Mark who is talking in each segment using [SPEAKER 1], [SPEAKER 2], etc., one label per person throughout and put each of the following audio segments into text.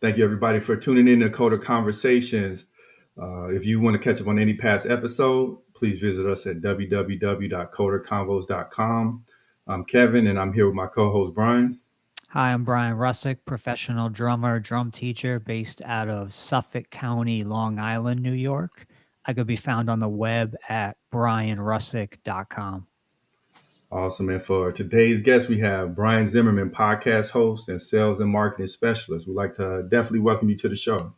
[SPEAKER 1] Thank you, everybody, for tuning in to Coder Conversations. If you want to catch up on any past episode, please visit us at www.coderconvos.com. I'm Kevin, and I'm here with my co-host, Brian.
[SPEAKER 2] Hi, I'm Brian Russick, professional drummer, drum teacher based out of Suffolk County, Long Island, New York. I could be found on the web at brianrussick.com.
[SPEAKER 1] Awesome. And for today's guest, we have Brian Zimmerman, podcast host and sales and marketing specialist. We'd like to definitely welcome you to the show.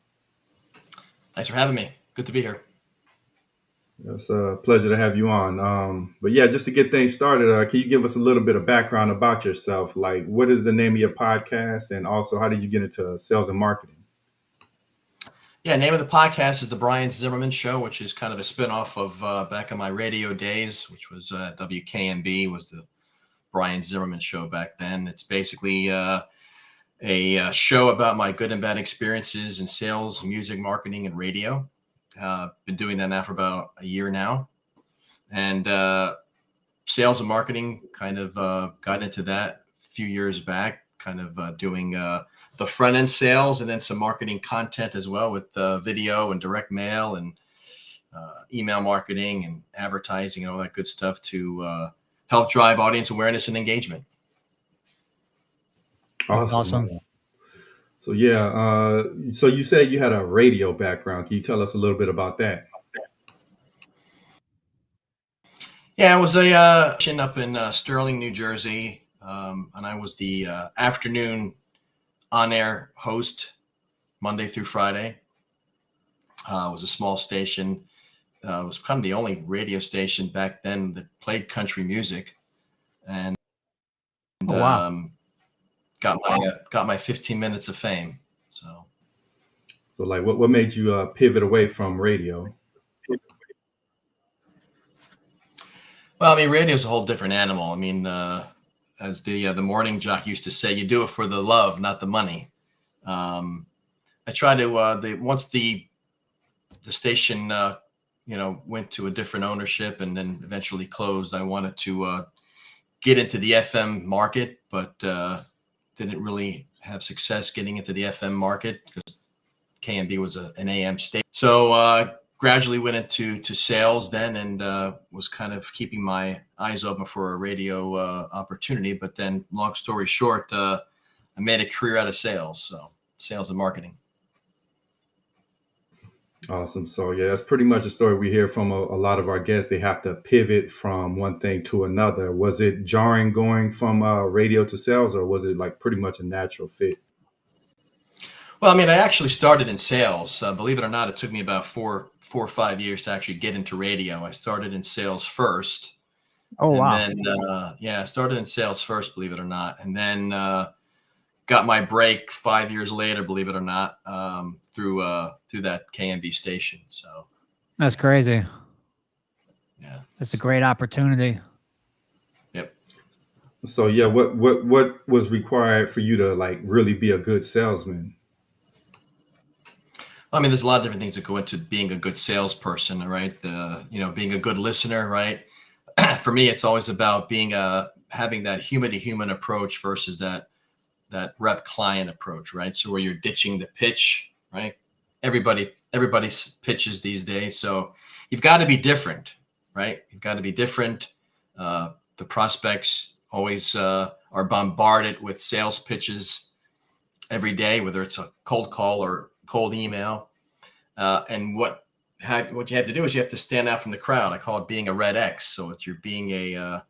[SPEAKER 3] Thanks for having me. Good to be here.
[SPEAKER 1] It's a pleasure to have you on. But yeah, just to get things started, can you give us a little bit of background about yourself? Like, what is the name of your podcast? And also, how did you get into sales and marketing?
[SPEAKER 3] Yeah, name of the podcast is The Brian Zimmerman Show, which is kind of a spinoff of back in my radio days, which was WKMB, was the Brian Zimmerman Show back then. It's basically a show about my good and bad experiences in sales, music, marketing, and radio. Been doing that now for about a year now. And sales and marketing kind of got into that a few years back, kind of doing the front end sales and then some marketing content as well with video and direct mail and email marketing and advertising and all that good stuff to help drive audience awareness and engagement.
[SPEAKER 2] Awesome.
[SPEAKER 1] So yeah, so you said you had a radio background. Can you tell us a little bit about that?
[SPEAKER 3] Yeah, I was up in Sterling, New Jersey, and I was the afternoon on-air host Monday through Friday. It was a small station. It was kind of the only radio station back then that played country music, and got my 15 minutes of fame. So
[SPEAKER 1] like, what made you pivot away from radio?
[SPEAKER 3] Well, I mean, radio is a whole different animal. I mean, as the morning jock used to say, you do it for the love, not the money. I try to once the station went to a different ownership and then eventually closed. I wanted to get into the FM market, but didn't really have success getting into the FM market because KMB was an AM station. So gradually went into sales then and was kind of keeping my eyes open for a radio opportunity. But then long story short, I made a career out of sales. So sales and marketing.
[SPEAKER 1] Awesome. So yeah, that's pretty much a story we hear from a lot of our guests. They have to pivot from one thing to another. Was it jarring going from radio to sales, or was it like pretty much a natural fit?
[SPEAKER 3] Well, I mean, I actually started in sales. Believe it or not, it took me about four or 5 years to actually get into radio. I started in sales first.
[SPEAKER 2] Oh, wow.
[SPEAKER 3] And then, I started in sales first, believe it or not. And then got my break 5 years later, believe it or not, through that KMB station. So
[SPEAKER 2] that's crazy.
[SPEAKER 3] Yeah.
[SPEAKER 2] That's a great opportunity.
[SPEAKER 3] Yep.
[SPEAKER 1] So yeah, what was required for you to like really be a good salesman?
[SPEAKER 3] I mean, there's a lot of different things that go into being a good salesperson, right? Being a good listener, right? For me, it's always about having that human to human approach versus that rep client approach, right? So where you're ditching the pitch, right? Everybody pitches these days. So you've got to be different, right? You've got to be different. The prospects always are bombarded with sales pitches every day, whether it's a cold call or cold email. And what you have to do is you have to stand out from the crowd. I call it being a red X. So it's you're being a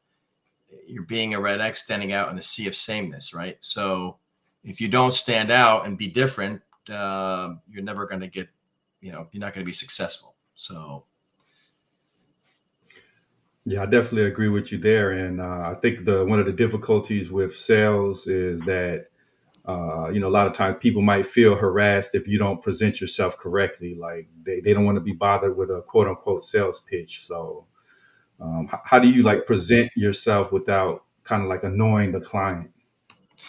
[SPEAKER 3] red X standing out in the sea of sameness, right? So if you don't stand out and be different, you're never going to get, you're not going to be successful. So.
[SPEAKER 1] Yeah, I definitely agree with you there. And I think one of the difficulties with sales is that, a lot of times people might feel harassed if you don't present yourself correctly. Like they don't want to be bothered with a quote unquote sales pitch. So how do you like present yourself without kind of like annoying the client?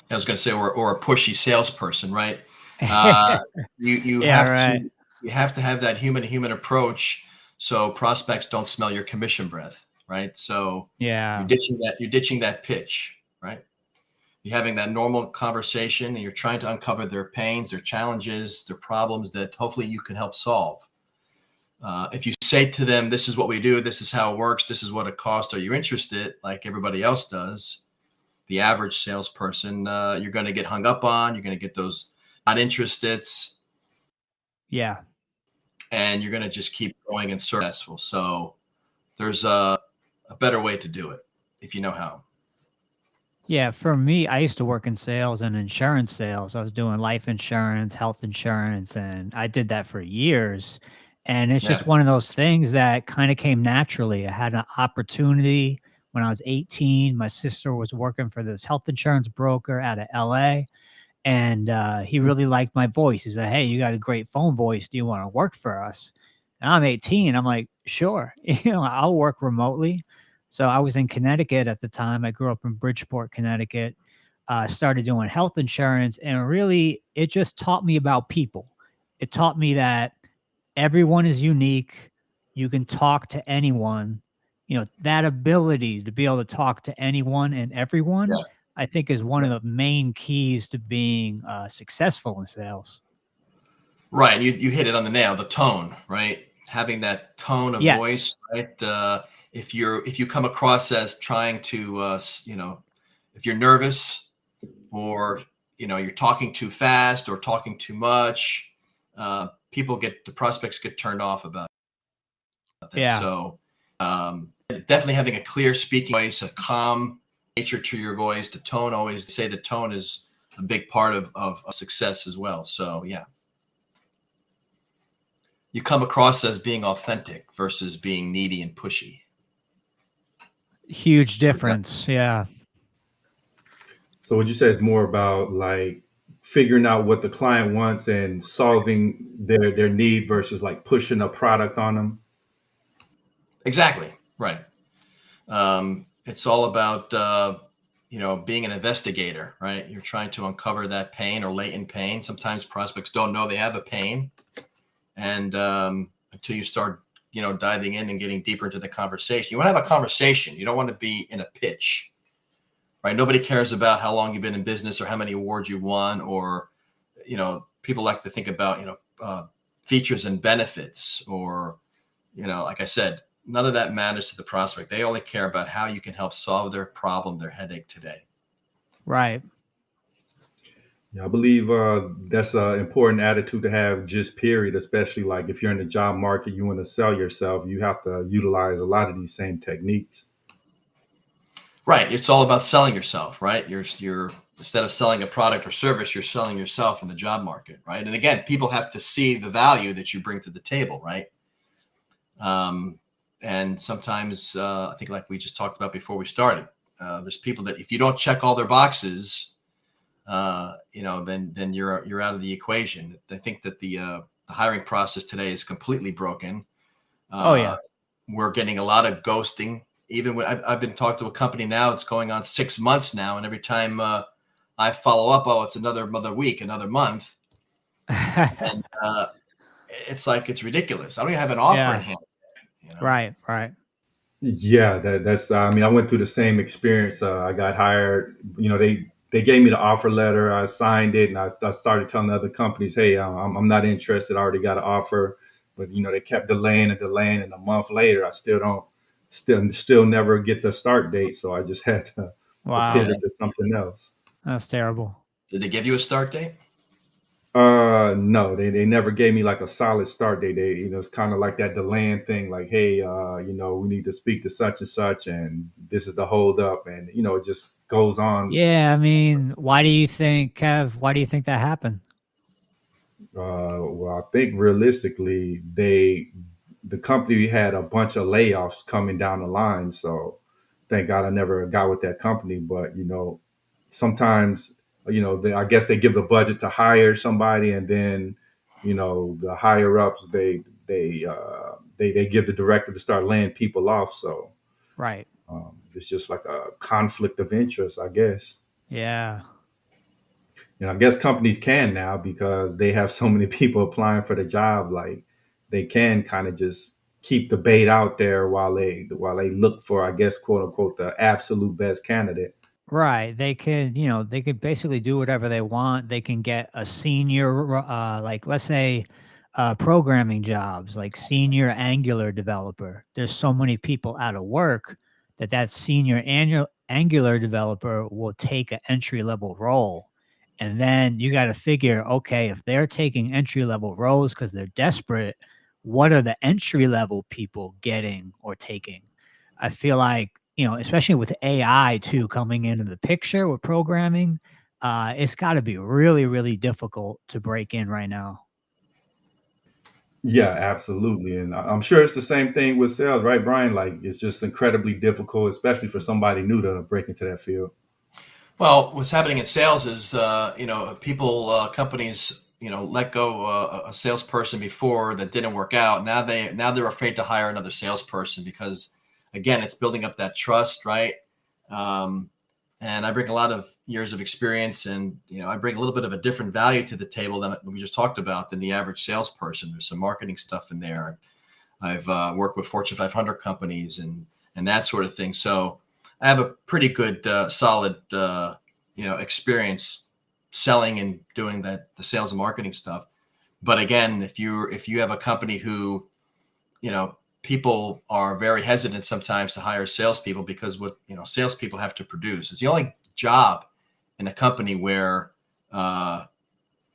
[SPEAKER 3] I was going to say, or a pushy salesperson, right? You have to have that human to human approach so prospects don't smell your commission breath, right? So
[SPEAKER 2] yeah,
[SPEAKER 3] you're ditching that pitch, right? You're having that normal conversation and you're trying to uncover their pains, their challenges, their problems that hopefully you can help solve. If you say to them, this is what we do, this is how it works, this is what it costs, are you interested, like everybody else does, the average salesperson, you're going to get hung up on, you're going to get those not interested,
[SPEAKER 2] Yeah.
[SPEAKER 3] and you're going to just keep going and successful. So there's a better way to do it if you know how.
[SPEAKER 2] Yeah, for me, I used to work in sales and insurance sales. I was doing life insurance, health insurance, and I did that for years. And it's just
[SPEAKER 3] Yeah.
[SPEAKER 2] one of those things that kind of came naturally. I had an opportunity when I was 18. My sister was working for this health insurance broker out of LA, and he really liked my voice. He said, "Hey, you got a great phone voice. Do you want to work for us?" And I'm 18. I'm like, "Sure, I'll work remotely." So I was in Connecticut at the time. I grew up in Bridgeport, Connecticut. Started doing health insurance, and really, it just taught me about people. It taught me that everyone is unique. You can talk to anyone. That ability to be able to talk to anyone and everyone,
[SPEAKER 3] Yeah.
[SPEAKER 2] I think, is one of the main keys to being successful in sales.
[SPEAKER 3] Right. You hit it on the nail, the tone, right? Having that tone of
[SPEAKER 2] Yes.
[SPEAKER 3] voice, right? If you come across as trying to, if you're nervous or, you're talking too fast or talking too much, the prospects get turned off about that.
[SPEAKER 2] Yeah.
[SPEAKER 3] So definitely having a clear speaking voice, a calm nature to your voice, the tone, always say the tone is a big part of success as well. So yeah. You come across as being authentic versus being needy and pushy.
[SPEAKER 2] Huge difference. Yeah.
[SPEAKER 1] So would you say it's more about like figuring out what the client wants and solving their need versus like pushing a product on them?
[SPEAKER 3] Exactly. Right. It's all about, being an investigator, right? You're trying to uncover that pain or latent pain. Sometimes prospects don't know they have a pain. And until you start, diving in and getting deeper into the conversation, you want to have a conversation. You don't want to be in a pitch, right? Nobody cares about how long you've been in business or how many awards you won, or, people like to think about, features and benefits, or, like I said, none of that matters to the prospect. They only care about how you can help solve their problem, their headache today.
[SPEAKER 2] Right.
[SPEAKER 1] Yeah, I believe that's an important attitude to have, just period, especially like if you're in the job market, you want to sell yourself, you have to utilize a lot of these same techniques.
[SPEAKER 3] Right. It's all about selling yourself, right? You're instead of selling a product or service, you're selling yourself in the job market, right? And again, people have to see the value that you bring to the table, right? And sometimes I think, like we just talked about before we started, there's people that if you don't check all their boxes, then you're out of the equation. I think that the hiring process today is completely broken.
[SPEAKER 2] Oh yeah.
[SPEAKER 3] We're getting a lot of ghosting. Even when I've been talking to a company now, it's going on 6 months now, and every time I follow up, it's another week, another month, and it's like it's ridiculous. I don't even have an offer in hand.
[SPEAKER 2] Right. Right.
[SPEAKER 1] Yeah, that's. I mean, I went through the same experience. I got hired. They gave me the offer letter. I signed it, and I started telling other companies, "Hey, I'm not interested. I already got an offer." But they kept delaying and delaying, and a month later, I still never get the start date. So I just had to
[SPEAKER 2] Wow.
[SPEAKER 1] pivot to something else.
[SPEAKER 2] That's terrible.
[SPEAKER 3] Did they give you a start date?
[SPEAKER 1] No, they never gave me like a solid start date. It's kind of like that delaying thing, like, hey, we need to speak to such and such, and this is the hold up, and it just goes on.
[SPEAKER 2] Yeah. I mean, why do you think, Kev? Why do you think that happened?
[SPEAKER 1] Well, I think realistically, the company had a bunch of layoffs coming down the line, so thank God I never got with that company. But sometimes I guess they give the budget to hire somebody, and then the higher ups they give the director to start laying people off. So
[SPEAKER 2] Right.
[SPEAKER 1] it's just like a conflict of interest, I guess.
[SPEAKER 2] Yeah.
[SPEAKER 1] I guess companies can now because they have so many people applying for the job. Like they can kind of just keep the bait out there while they look for, I guess, quote unquote, the absolute best candidate.
[SPEAKER 2] Right. They could, they could basically do whatever they want. They can get a senior, like let's say, programming jobs, like senior Angular developer. There's so many people out of work that senior Angular developer will take an entry level role. And then you got to figure, okay, if they're taking entry level roles because they're desperate, what are the entry level people getting or taking? I feel like, especially with AI too coming into the picture with programming, it's got to be really, really difficult to break in right now.
[SPEAKER 1] Yeah, absolutely. And I'm sure it's the same thing with sales, right, Brian? Like it's just incredibly difficult, especially for somebody new to break into that field.
[SPEAKER 3] Well, what's happening in sales is, people, companies, let go a salesperson before that didn't work out. Now they're afraid to hire another salesperson because, again, it's building up that trust, right? Um, and I bring a lot of years of experience, and I bring a little bit of a different value to the table than we just talked about than the average salesperson. There's some marketing stuff in there. I've worked with Fortune 500 companies and that sort of thing. So I have a pretty good, solid, experience selling and doing the sales and marketing stuff. But again, if you have a company who, people are very hesitant sometimes to hire salespeople because what salespeople have to produce. It's the only job in a company where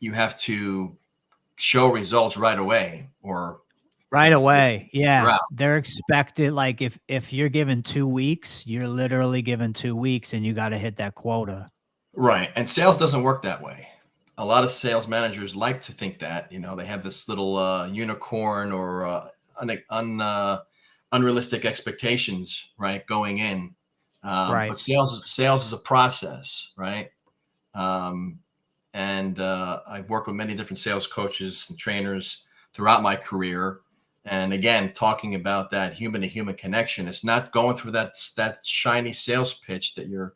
[SPEAKER 3] you have to show results right away or
[SPEAKER 2] Right away.
[SPEAKER 3] you're
[SPEAKER 2] Yeah.
[SPEAKER 3] out.
[SPEAKER 2] They're expected, like if you're given 2 weeks, you're literally given 2 weeks and you got to hit that quota.
[SPEAKER 3] Right. And sales doesn't work that way. A lot of sales managers like to think that, they have this little unicorn or unrealistic expectations, right, going in.
[SPEAKER 2] Right.
[SPEAKER 3] But sales is a process, right? Um, and I've worked with many different sales coaches and trainers throughout my career. And again, talking about that human to human connection, it's not going through that shiny sales pitch that your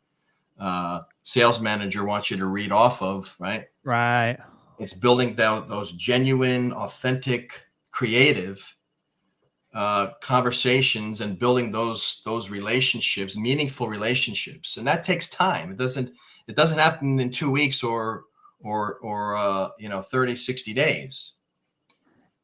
[SPEAKER 3] sales manager wants you to read off of, right?
[SPEAKER 2] Right.
[SPEAKER 3] It's building down those genuine, authentic, creative conversations and building those relationships, meaningful relationships, and that takes time. It doesn't happen in 2 weeks or 30, 60 days.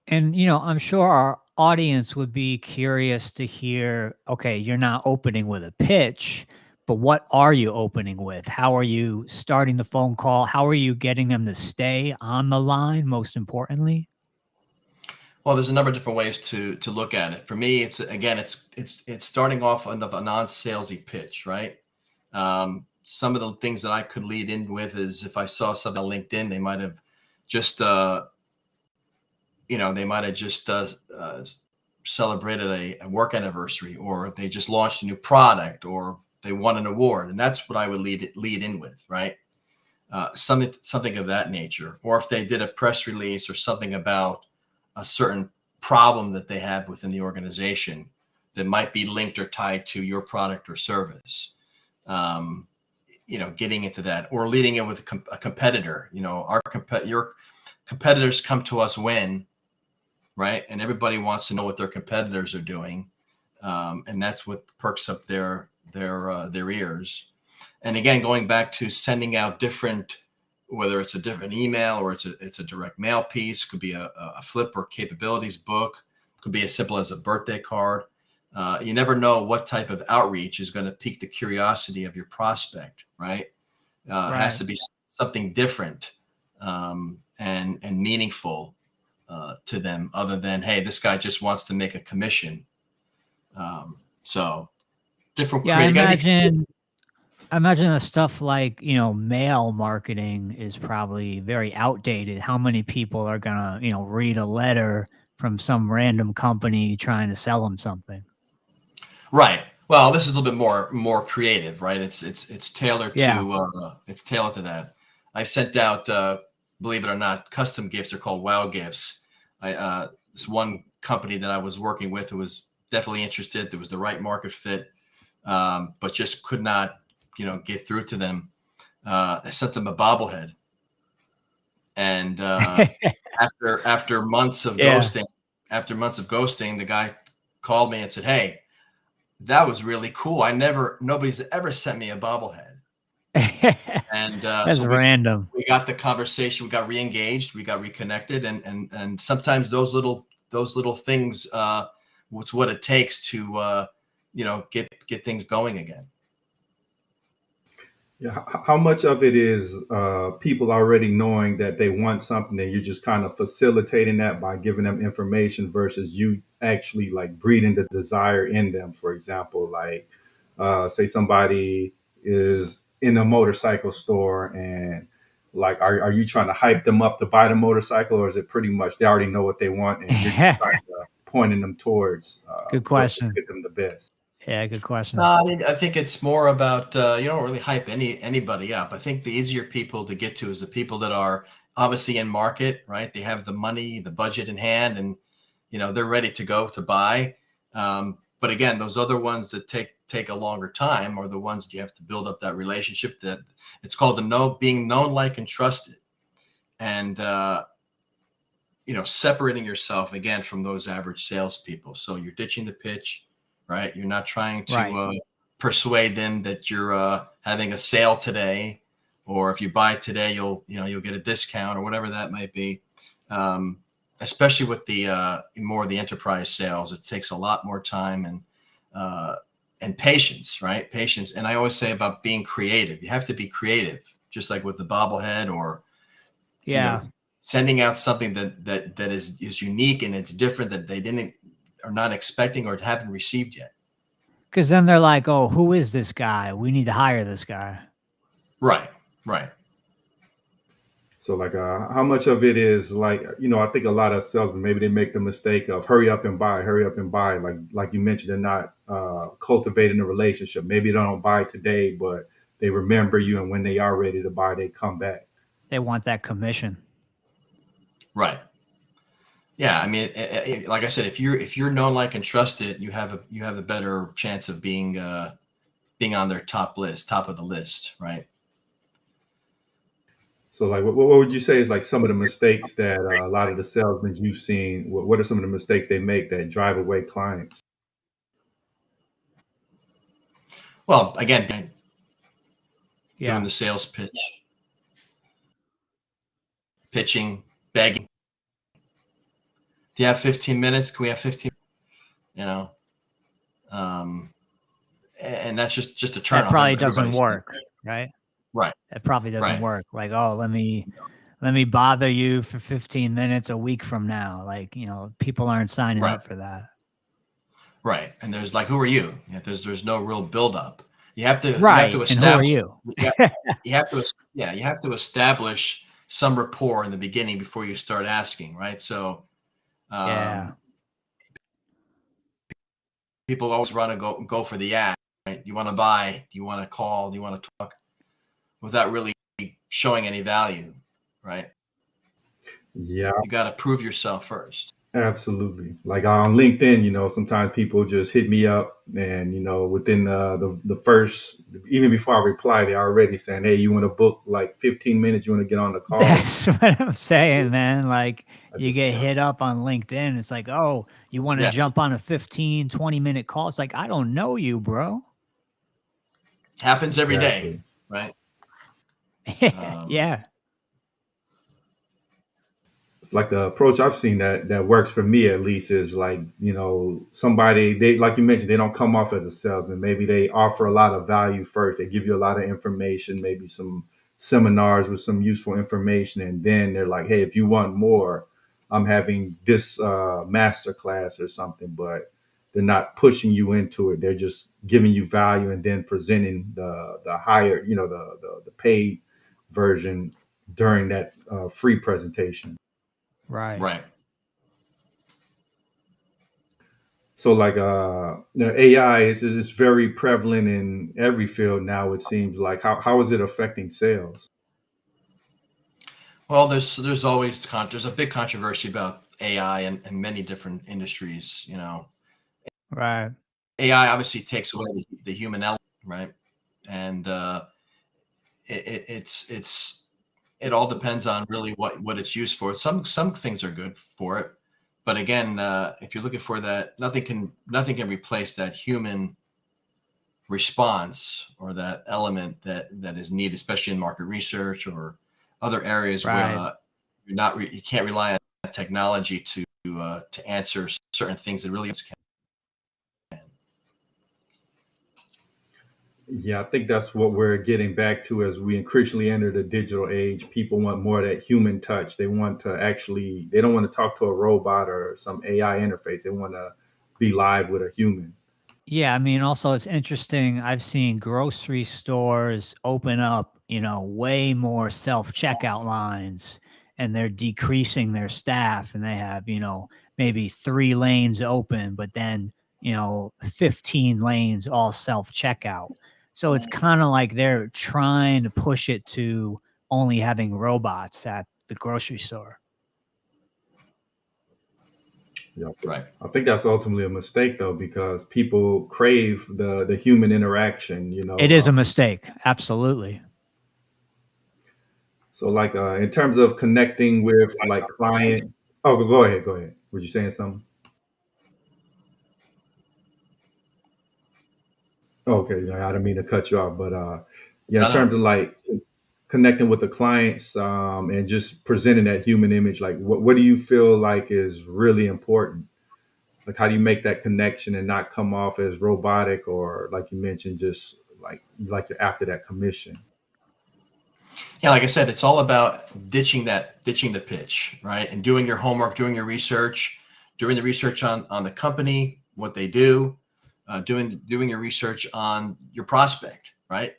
[SPEAKER 2] And, I'm sure our audience would be curious to hear, okay, you're not opening with a pitch, but what are you opening with? How are you starting the phone call? How are you getting them to stay on the line, most importantly?
[SPEAKER 3] Well, there's a number of different ways to look at it. For me, it's starting off on a non-salesy pitch, right? Some of the things that I could lead in with is if I saw something on LinkedIn, they might have just celebrated a work anniversary, or they just launched a new product, or they won an award, and that's what I would lead in with, right? Something of that nature, or if they did a press release or something about a certain problem that they have within the organization that might be linked or tied to your product or service. Getting into that, or leading in with a competitor. Your competitors come to us when, right? And everybody wants to know what their competitors are doing, and that's what perks up their ears. And again, going back to sending out different, whether it's a different email or it's a direct mail piece, could be a flip or capabilities book, could be as simple as a birthday card. You never know what type of outreach is going to pique the curiosity of your prospect, right? It has
[SPEAKER 2] Right.
[SPEAKER 3] to be something different and meaningful to them, other than, hey, this guy just wants to make a commission. So different
[SPEAKER 2] Yeah, I
[SPEAKER 3] creative. You got to be creative.
[SPEAKER 2] imagine the stuff like, mail marketing is probably very outdated. How many people are gonna, read a letter from some random company trying to sell them something?
[SPEAKER 3] Right. Well, this is a little bit more creative, right? It's tailored
[SPEAKER 2] Yeah.
[SPEAKER 3] to that. I sent out, believe it or not, custom gifts. They're called wow gifts. This one company that I was working with who was definitely interested. There was the right market fit, but just could not, get through to them. I sent them a bobblehead, and after months of
[SPEAKER 2] Yeah.
[SPEAKER 3] ghosting, the guy called me and said, "Hey, that was really cool. Nobody's ever sent me a bobblehead." And
[SPEAKER 2] That's
[SPEAKER 3] so
[SPEAKER 2] random.
[SPEAKER 3] we got the conversation, we got re-engaged, we got reconnected, and sometimes those little things, what's what it takes to get things going again.
[SPEAKER 1] Yeah, how much of it is people already knowing that they want something and you're just kind of facilitating that by giving them information versus you actually like breeding the desire in them? For example, like say somebody is in a motorcycle store and like are you trying to hype them up to buy the motorcycle, or is it pretty much they already know what they want and you're just kind of pointing them towards
[SPEAKER 2] Good
[SPEAKER 1] what will
[SPEAKER 2] question.
[SPEAKER 1] fit them the best?
[SPEAKER 2] Yeah, good
[SPEAKER 3] No,
[SPEAKER 2] question.
[SPEAKER 3] I mean, I think it's more about you don't really hype anybody up. I think the easier people to get to is the people that are obviously in market, right? They have the money, the budget in hand, and they're ready to go to buy. But again, those other ones that take a longer time are the ones that you have to build up that relationship. That it's called being known, like, and trusted, and separating yourself again from those average salespeople. So you're ditching the pitch, right? You're not trying to
[SPEAKER 2] Right.
[SPEAKER 3] persuade them that you're having a sale today, or if you buy today, you'll get a discount or whatever that might be. Especially with the more of the enterprise sales, it takes a lot more time and patience, right? Patience. And I always say about being creative. You have to be creative, just like with the bobblehead or
[SPEAKER 2] Yeah.
[SPEAKER 3] sending out something that is unique and it's different that they are not expecting or haven't received yet.
[SPEAKER 2] Because then they're like, oh, who is this guy? We need to hire this guy.
[SPEAKER 3] Right.
[SPEAKER 1] So like how much of it is like, I think a lot of salesmen, maybe they make the mistake of hurry up and buy. Like you mentioned, they're not cultivating a relationship. Maybe they don't buy today, but they remember you, and when they are ready to buy, they come back.
[SPEAKER 2] They want that commission.
[SPEAKER 3] Right. Yeah, I mean, like I said, if you're known, like, and trusted, you have a better chance of being on their top of the list, right?
[SPEAKER 1] So like, what would you say is like some of the mistakes that a lot of the salesmen you've seen? What are some of the mistakes they make that drive away clients?
[SPEAKER 3] Well, again,
[SPEAKER 2] Yeah.
[SPEAKER 3] doing the sales pitching, begging. Do you have 15 minutes? Can we have 15? And that's just a turn
[SPEAKER 2] That
[SPEAKER 3] off.
[SPEAKER 2] probably doesn't
[SPEAKER 3] Everybody's
[SPEAKER 2] work, right?
[SPEAKER 3] right.
[SPEAKER 2] That probably doesn't
[SPEAKER 3] Right.
[SPEAKER 2] work. Like, oh, let me bother you for 15 minutes a week from now. Like, people aren't signing
[SPEAKER 3] Right.
[SPEAKER 2] up for that.
[SPEAKER 3] Right. And there's like, who are you? There's no real buildup. You have to
[SPEAKER 2] Right. And who are
[SPEAKER 3] establish.
[SPEAKER 2] you?
[SPEAKER 3] You have to establish some rapport in the beginning before you start asking, right? So,
[SPEAKER 2] Yeah.
[SPEAKER 3] people always want to go for the ask, right? You want to buy? Do you want to call? Do you want to talk? Without really showing any value, right?
[SPEAKER 1] Yeah,
[SPEAKER 3] You got to prove yourself first.
[SPEAKER 1] absolutely. Like on LinkedIn, sometimes people just hit me up and, within the first, even before I reply, they're already saying, hey, you want to book like 15 minutes? You want to get on the call?
[SPEAKER 2] That's what I'm saying, man. Like,
[SPEAKER 1] I
[SPEAKER 2] you
[SPEAKER 1] just,
[SPEAKER 2] get hit up on LinkedIn. It's like, oh, you want to
[SPEAKER 3] Yeah.
[SPEAKER 2] jump on a 15, 20-minute call? It's like, I don't know you, bro.
[SPEAKER 3] Happens every day,
[SPEAKER 1] Exactly.
[SPEAKER 3] right?
[SPEAKER 2] Yeah.
[SPEAKER 1] It's like the approach I've seen that works for me at least is like, somebody they like you mentioned, they don't come off as a salesman. Maybe they offer a lot of value first. They give you a lot of information, maybe some seminars with some useful information, and then they're like, hey, if you want more, I'm having this master class or something, but they're not pushing you into it. They're just giving you value and then presenting the higher, the paid version during that free presentation.
[SPEAKER 2] Right.
[SPEAKER 3] Right.
[SPEAKER 1] So like AI is very prevalent in every field now, it seems like. How is it affecting sales?
[SPEAKER 3] Well, there's always there's a big controversy about AI in many different industries.
[SPEAKER 2] Right.
[SPEAKER 3] AI obviously takes away the human element, right? And it all depends on really what it's used for. Some things are good for it, but again, if you're looking for that, nothing can replace that human response or that element that is needed, especially in market research or other areas
[SPEAKER 2] Right.
[SPEAKER 3] where you can't rely on technology to answer certain things that really can.
[SPEAKER 1] Yeah, I think that's what we're getting back to as we increasingly enter the digital age. People want more of that human touch. They want to actually, they don't want to talk to a robot or some AI interface. They want to be live with a human.
[SPEAKER 2] Yeah, I mean, also it's interesting. I've seen grocery stores open up, way more self checkout lines, and they're decreasing their staff, and they have, maybe 3 lanes open, but then, 15 lanes all self checkout. So it's kind of like they're trying to push it to only having robots at the grocery store.
[SPEAKER 1] Yeah.
[SPEAKER 3] Right.
[SPEAKER 1] I think that's ultimately a mistake though, because people crave the human interaction,
[SPEAKER 2] It is a mistake. Absolutely.
[SPEAKER 1] So like in terms of connecting with like client, oh, go ahead, go ahead. Were you saying something? Okay, yeah, I didn't mean to cut you off, but yeah, in
[SPEAKER 3] No, no.
[SPEAKER 1] terms of like connecting with the clients and just presenting that human image, like what do you feel like is really important? Like how do you make that connection and not come off as robotic or like you mentioned, just like you're after that commission?
[SPEAKER 3] Yeah, like I said, it's all about ditching the pitch, right? And doing your homework, doing your research, doing the research on the company, what they do, doing your research on your prospect, right?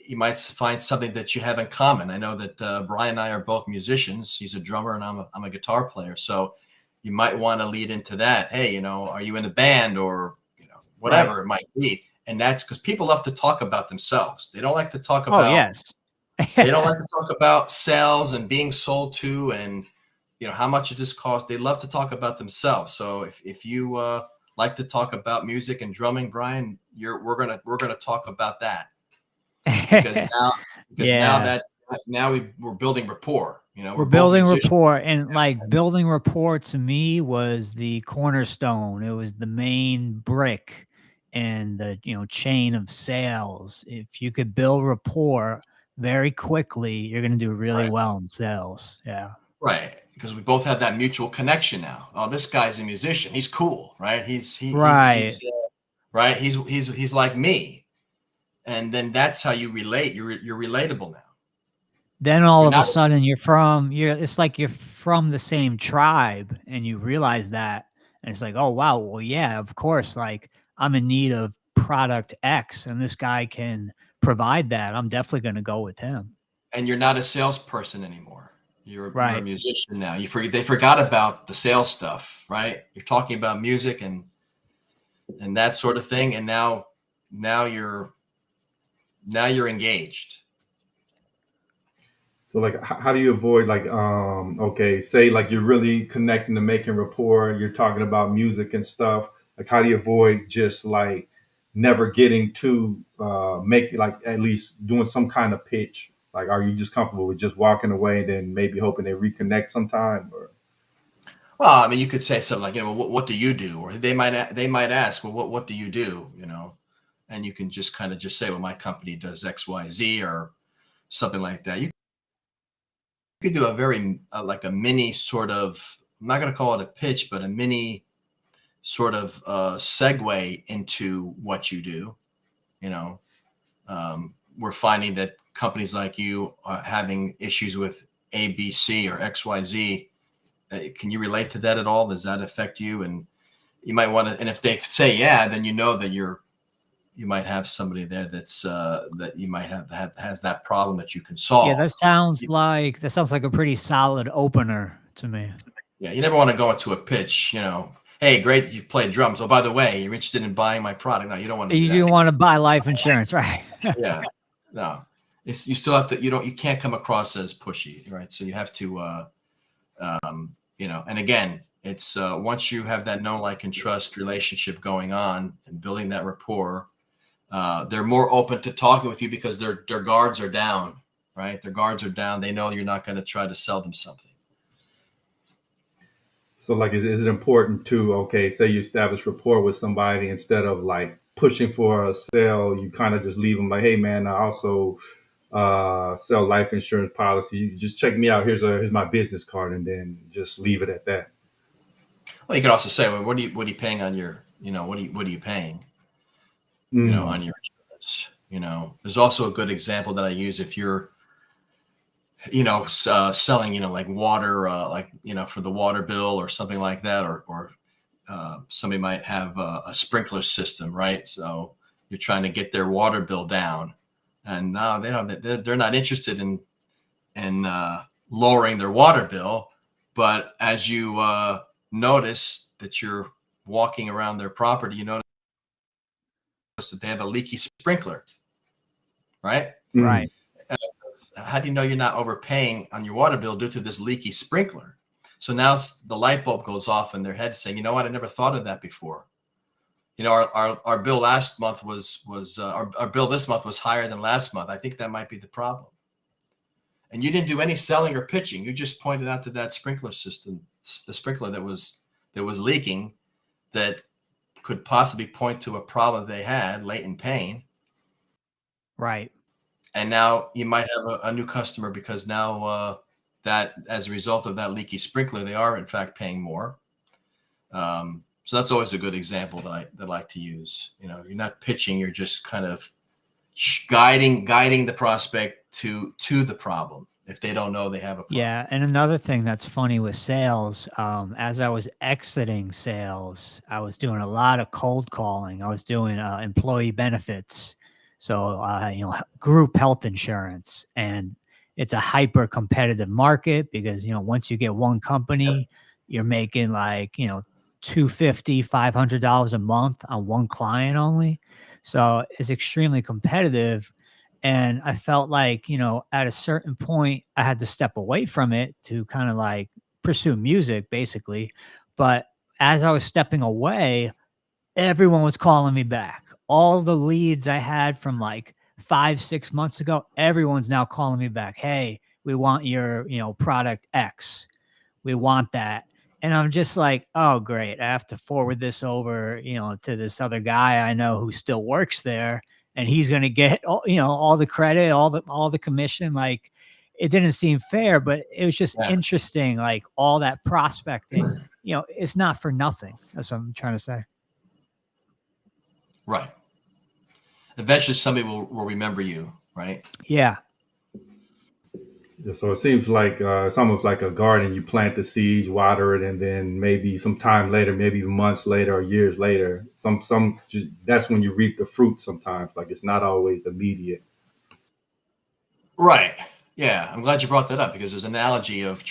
[SPEAKER 3] You might find something that you have in common. I know that Brian and I are both musicians. He's a drummer and I'm a guitar player. So you might want to lead into that. Hey, are you in a band or, whatever
[SPEAKER 1] Right.
[SPEAKER 3] it might be. And that's because people love to talk about themselves. They don't like to talk
[SPEAKER 2] Oh,
[SPEAKER 3] about
[SPEAKER 2] yes.
[SPEAKER 3] they don't like to talk about sales and being sold to and how much does this cost. They love to talk about themselves. So if you like to talk about music and drumming, Brian, we're gonna talk about that because now
[SPEAKER 2] Yeah.
[SPEAKER 3] that we're building rapport.
[SPEAKER 2] We're
[SPEAKER 3] We're both
[SPEAKER 2] building
[SPEAKER 3] musicians.
[SPEAKER 2] rapport, and like building rapport to me was the cornerstone. It was the main brick and the chain of sales. If you could build rapport very quickly, you're going to do really
[SPEAKER 3] Right,
[SPEAKER 2] well in sales. Yeah.
[SPEAKER 3] right. Because we both have that mutual connection now. Oh, this guy's a musician. He's cool, right? He's
[SPEAKER 2] Right.
[SPEAKER 3] right. He's like me, and then that's how you relate. You're relatable now.
[SPEAKER 2] Then all
[SPEAKER 3] You're
[SPEAKER 2] of a
[SPEAKER 3] not.
[SPEAKER 2] sudden it's like you're from the same tribe and you realize that, and it's like, oh wow, well yeah, of course, like I'm in need of product X and this guy can provide that. I'm definitely going to go with him.
[SPEAKER 3] And you're not a salesperson anymore. You're a
[SPEAKER 2] Right.
[SPEAKER 3] musician now. They forgot about the sales stuff, right? You're talking about music and that sort of thing, and now you're engaged.
[SPEAKER 1] So like how do you avoid like okay, say like you're really connecting to making rapport, you're talking about music and stuff. Like how do you avoid just like never getting to make like at least doing some kind of pitch? Like are you just comfortable with just walking away and then maybe hoping they reconnect sometime or
[SPEAKER 3] Well, I mean, you could say something like, what do you do? Or they might ask, well, what do you do? And you can just kind of just say, well, my company does X, Y, Z, or something like that. You could do a very like a mini sort of, I'm not going to call it a pitch, but a mini sort of segue into what you do. You know, we're finding that companies like you are having issues with A, B, C, or X, Y, Z. Can you relate to that at all? Does that affect you? And you might want to. And if they say yeah, then you know that you might have somebody there that's that you might have has that problem that you can
[SPEAKER 2] Yeah,
[SPEAKER 3] solve.
[SPEAKER 2] that sounds like a pretty solid opener to me.
[SPEAKER 3] Yeah, you never want to go into a pitch. Hey, great, you play drums. Oh, by the way, you're interested in buying my product. No, you don't want to do
[SPEAKER 2] You
[SPEAKER 3] that.
[SPEAKER 2] do want to buy life insurance, right?
[SPEAKER 3] Yeah, no, you still have to. You can't come across as pushy, right? So you have to, and again, it's once you have that know, like, and trust relationship going on and building that rapport, they're more open to talking with you because their guards are down, right? Their guards are down. They know you're not going to try to sell them something.
[SPEAKER 1] so like is it important to okay, say you establish rapport with somebody instead of like pushing for a sale, you kind of just leave them like, hey man, I also sell life insurance policy. You just check me out. Here's my business card, and then just leave it at that.
[SPEAKER 3] Well, you could also say, well, what are you paying on your, what are you paying, on your insurance? There's also a good example that I use if you're, selling, like water, for the water bill or something like that, or somebody might have a sprinkler system, right? So you're trying to get their water bill down, and no, they're not interested in lowering their water bill. But as you notice that you're walking around their property, you notice that they have a leaky sprinkler, right?
[SPEAKER 2] Right.
[SPEAKER 3] How do you know you're not overpaying on your water bill due to this leaky sprinkler? So now the light bulb goes off in their head saying, you know what, I never thought of that before. Our bill last month was our bill this month was higher than last month. I think that might be the problem. And you didn't do any selling or pitching. You just pointed out to that sprinkler system, the sprinkler that was leaking, that could possibly point to a problem they had, latent pain.
[SPEAKER 2] Right.
[SPEAKER 3] And now you might have a new customer because now that as a result of that leaky sprinkler, they are in fact paying more. So that's always a good example that I like to use. You're not pitching; you're just kind of guiding the prospect to the problem if they don't know they have a problem.
[SPEAKER 2] Yeah, and another thing that's funny with sales, as I was exiting sales, I was doing a lot of cold calling. I was doing employee benefits, so group health insurance, and it's a hyper competitive market because once you get one company, you're making like $250, $500 a month on one client only, so it's extremely competitive. And I felt like, at a certain point, I had to step away from it to kind of like pursue music, basically. But as I was stepping away, everyone was calling me back. All the leads I had from like 5, 6 months ago, everyone's now calling me back. Hey, we want your, product X. We want that. And I'm just like, oh, great. I have to forward this over, to this other guy I know who still works there. And he's going to get all the credit, all the commission. Like, it didn't seem fair, but it was just interesting. Like, all that prospecting, it's not for nothing. That's what I'm trying to say.
[SPEAKER 3] Right. Eventually somebody will remember you, right?
[SPEAKER 2] Yeah.
[SPEAKER 1] So it seems like it's almost like a garden. You plant the seeds, water it, and then maybe some time later, maybe months later or years later, that's when you reap the fruit. Sometimes, like it's not always immediate.
[SPEAKER 3] Right. Yeah, I'm glad you brought that up because there's an analogy of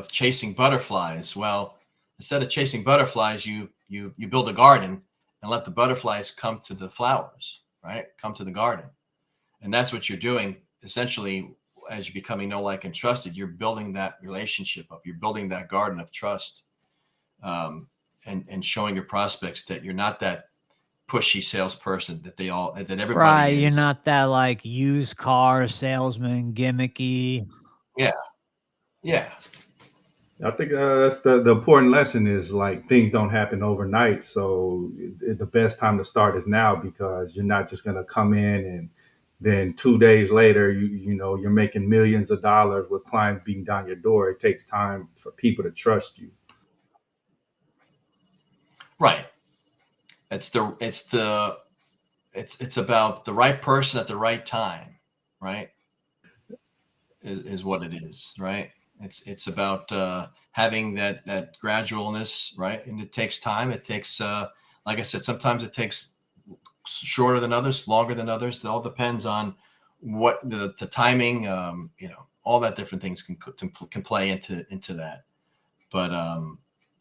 [SPEAKER 3] chasing butterflies. Well, instead of chasing butterflies, you build a garden and let the butterflies come to the flowers, right? Come to the garden, and that's what you're doing essentially. As you're becoming know, like, and trusted, you're building that relationship up. You're building that garden of trust, and showing your prospects that you're not that pushy salesperson that everybody
[SPEAKER 2] right.
[SPEAKER 3] is.
[SPEAKER 2] You're not that like used car salesman, gimmicky.
[SPEAKER 3] Yeah. Yeah.
[SPEAKER 1] I think that's the important lesson is like things don't happen overnight. So the best time to start is now because you're not just going to come in and then 2 days later, you're making millions of dollars with clients beating down your door. It takes time for people to trust you.
[SPEAKER 3] Right. It's about the right person at the right time, right? Is what it is, right? It's about having that gradualness, right? And it takes time. It takes, like I said, sometimes it takes shorter than others, longer than others. It all depends on what the timing, all that different things can play into that. But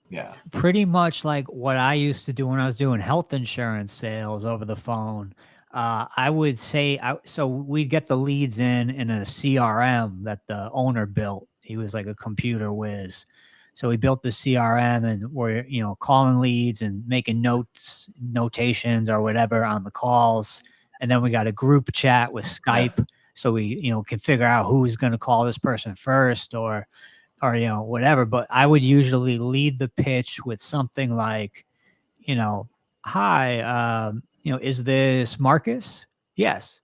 [SPEAKER 3] yeah,
[SPEAKER 2] pretty much like what I used to do when I was doing health insurance sales over the phone. I would say, so we'd get the leads in a CRM that the owner built. He was like a computer whiz. So we built the CRM and we're, calling leads and making notations or whatever on the calls. And then we got a group chat with Skype. So we, can figure out who's going to call this person first or whatever. But I would usually lead the pitch with something like, hi, Is this Marcus? Yes.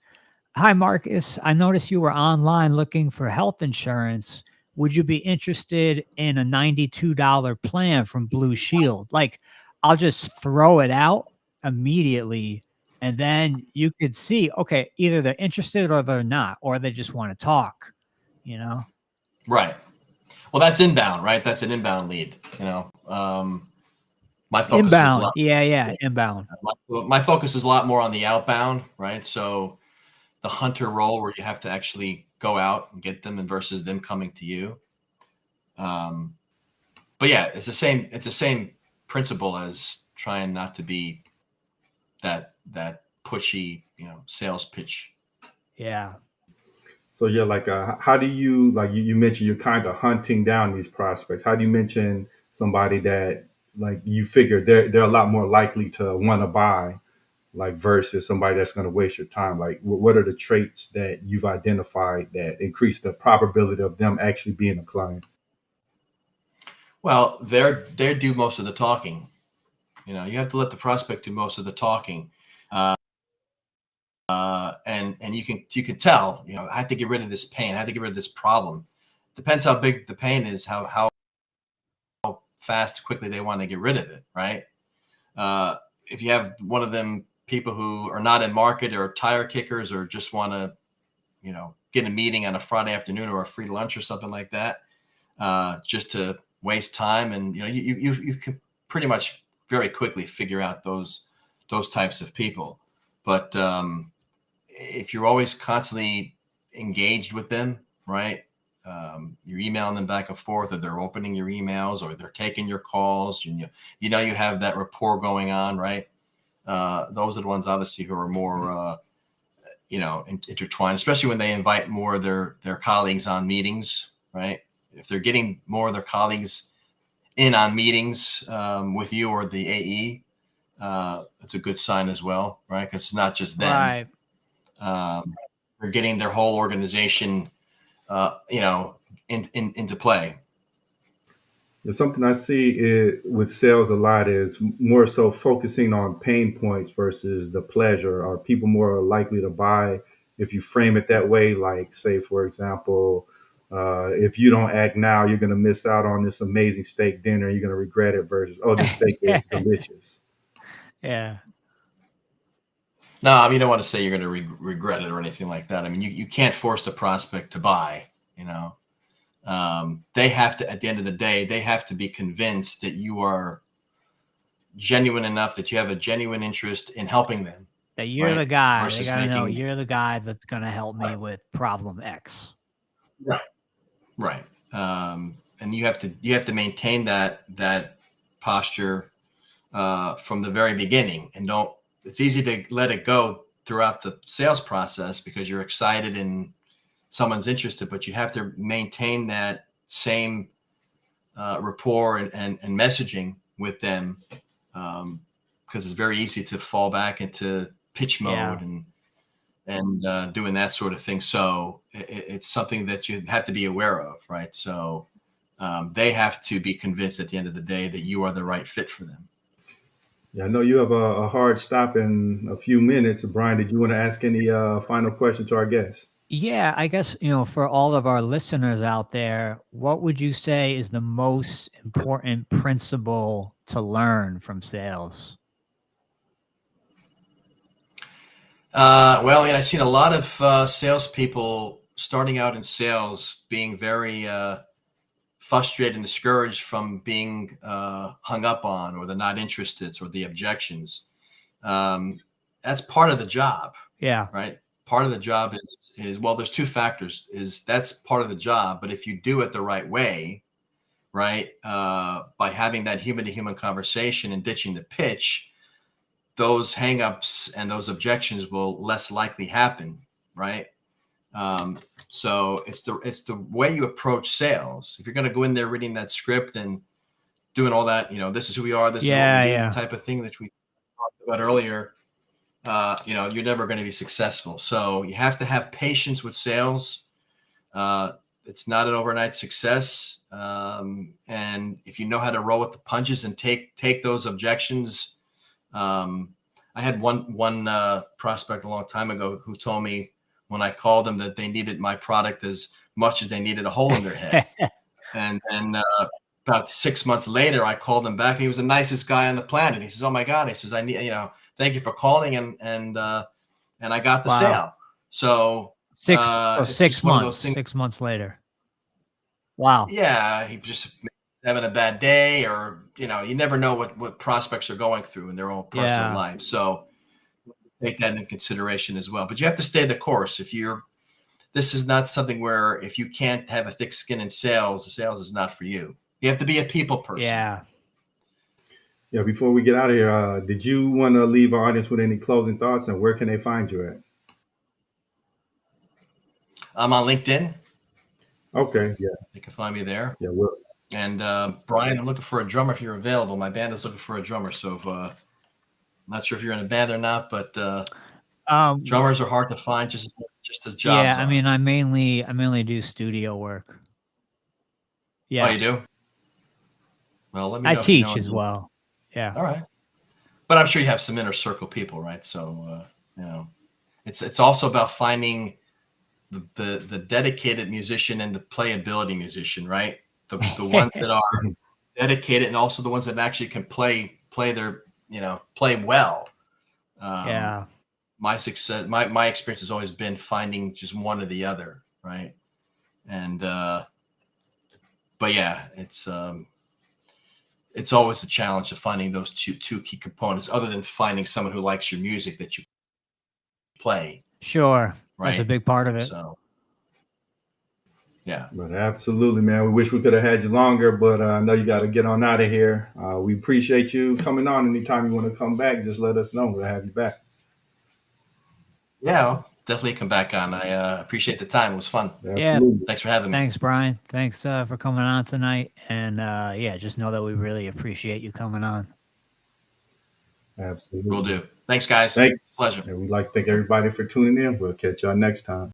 [SPEAKER 2] Hi, Marcus. I noticed you were online looking for health insurance. Would you be interested in a $92 plan from Blue Shield? Like, I'll just throw it out immediately. And then you could see, okay, either they're interested or they're not, or they just want to talk, you know?
[SPEAKER 3] Right. Well, that's inbound, right? That's an inbound lead. My focus was a
[SPEAKER 2] Inbound.
[SPEAKER 3] lot.
[SPEAKER 2] Yeah. Inbound.
[SPEAKER 3] My focus is a lot more on the outbound, right? So the hunter role where you have to actually go out and get them, and versus them coming to you. But yeah, it's the same. It's the same principle as trying not to be that pushy, sales pitch.
[SPEAKER 2] Yeah.
[SPEAKER 1] So yeah, like how do you like you mentioned you're kind of hunting down these prospects? How do you mention somebody that like you figure they're a lot more likely to want to buy, like versus somebody that's going to waste your time? Like what are the traits that you've identified that increase the probability of them actually being a client?
[SPEAKER 3] Well, they do most of the talking. You have to let the prospect do most of the talking. And you can tell, I have to get rid of this pain. I have to get rid of this problem. Depends how big the pain is, how fast, quickly they want to get rid of it, right? If you have one of them people who are not in market or tire kickers or just want to, get a meeting on a Friday afternoon or a free lunch or something like that, just to waste time, and you can pretty much very quickly figure out those types of people. But if you're always constantly engaged with them, right? You're emailing them back and forth, or they're opening your emails, or they're taking your calls. You have that rapport going on, right? Those are the ones, obviously, who are more, intertwined, especially when they invite more of their colleagues on meetings, right? If they're getting more of their colleagues in on meetings with you or the AE, it's a good sign as well, right? Because it's not just them.
[SPEAKER 2] Right.
[SPEAKER 3] They're getting their whole organization, into play.
[SPEAKER 1] There's something I see with sales a lot is more so focusing on pain points versus the pleasure. Are people more likely to buy if you frame it that way? Like, say, for example, if you don't act now, you're going to miss out on this amazing steak dinner. You're going to regret it versus, oh, this steak is delicious.
[SPEAKER 2] Yeah.
[SPEAKER 3] No, I mean, you don't want to say you're going to regret it or anything like that. I mean, you can't force the prospect to buy, They have to, at the end of the day, they have to be convinced that you are genuine enough, that you have a genuine interest in helping them.
[SPEAKER 2] That you're the guy. They
[SPEAKER 3] Versus
[SPEAKER 2] gotta know you're the guy that's gonna help me with problem X.
[SPEAKER 3] Right. And you have to maintain that posture from the very beginning, and it's easy to let it go throughout the sales process because you're excited and someone's interested, but you have to maintain that same rapport and messaging with them, because it's very easy to fall back into pitch mode and doing that sort of thing. So it's something that you have to be aware of, right? So they have to be convinced at the end of the day that you are the right fit for them.
[SPEAKER 1] Yeah, I know you have a hard stop in a few minutes. Brian, did you want to ask any final question to our guests?
[SPEAKER 2] Yeah, I guess, for all of our listeners out there, what would you say is the most important principle to learn from sales?
[SPEAKER 3] Well, I've seen a lot of salespeople starting out in sales being very frustrated and discouraged from being hung up on, or the not interested, or the objections. That's part of the job.
[SPEAKER 2] Yeah.
[SPEAKER 3] Right. Part of the job is well, there's two factors. That's part of the job, but if you do it the right way, right, by having that human to human conversation and ditching the pitch, those hangups and those objections will less likely happen, right? So it's the way you approach sales. If you're going to go in there reading that script and doing all that, this is who we are, this is what we do, the type of thing that we talked about earlier, you're never going to be successful. So you have to have patience with sales. It's not an overnight success. And if you know how to roll with the punches and take those objections, I had one prospect a long time ago who told me when I called them that they needed my product as much as they needed a hole in their head. And then about 6 months later, I called him back. He was the nicest guy on the planet. He says, "Oh my God," he says, "I need, thank you for calling," and I got the
[SPEAKER 2] Wow.
[SPEAKER 3] sale. So it's
[SPEAKER 2] 6
[SPEAKER 3] just one of those
[SPEAKER 2] months.
[SPEAKER 3] things.
[SPEAKER 2] 6 months later. Wow.
[SPEAKER 3] Yeah, he just having a bad day, or you never know what prospects are going through in their own personal
[SPEAKER 2] Yeah.
[SPEAKER 3] life. So take that into consideration as well. But you have to stay the course. This is not something where if you can't have a thick skin in sales, the sales is not for you. You have to be a people person.
[SPEAKER 2] Yeah.
[SPEAKER 1] Yeah, before we get out of here, did you want to leave our audience with any closing thoughts, and where can they find you at?
[SPEAKER 3] I'm on LinkedIn.
[SPEAKER 1] Okay, yeah.
[SPEAKER 3] You can find me there.
[SPEAKER 1] Yeah, well,
[SPEAKER 3] And Brian, I'm looking for a drummer if you're available. My band is looking for a drummer. So I'm not sure if you're in a band or not, but drummers are hard to find just as jobs
[SPEAKER 2] Yeah, I
[SPEAKER 3] are.
[SPEAKER 2] mean, I mainly do studio work. Yeah.
[SPEAKER 3] Oh, you do? Well, let me
[SPEAKER 2] I
[SPEAKER 3] know if you
[SPEAKER 2] teach
[SPEAKER 3] know.
[SPEAKER 2] as well. Yeah.
[SPEAKER 3] All right. But I'm sure you have some inner circle people, right? So, it's also about finding the dedicated musician and the playability musician, right? The ones that are dedicated, and also the ones that actually can play well.
[SPEAKER 2] Yeah.
[SPEAKER 3] My success, my experience has always been finding just one or the other, right? And but yeah, it's always a challenge of finding those two key components, other than finding someone who likes your music that you play.
[SPEAKER 2] Sure.
[SPEAKER 3] Right.
[SPEAKER 2] That's a big part of it.
[SPEAKER 3] So yeah.
[SPEAKER 1] But absolutely, man. We wish we could have had you longer, but I know you got to get on out of here. We appreciate you coming on. Anytime you want to come back, just let us know. We'll have you back.
[SPEAKER 3] Yeah, I'll definitely come back on. I appreciate the time. It was fun.
[SPEAKER 1] Absolutely.
[SPEAKER 3] Thanks for having me.
[SPEAKER 2] Thanks, Brian. Thanks for coming on tonight. And yeah, just know that we really appreciate you coming on.
[SPEAKER 1] Absolutely.
[SPEAKER 3] Will do. Thanks, guys.
[SPEAKER 1] Thanks.
[SPEAKER 3] Pleasure.
[SPEAKER 1] And we'd like to thank everybody for tuning in. We'll catch y'all next time.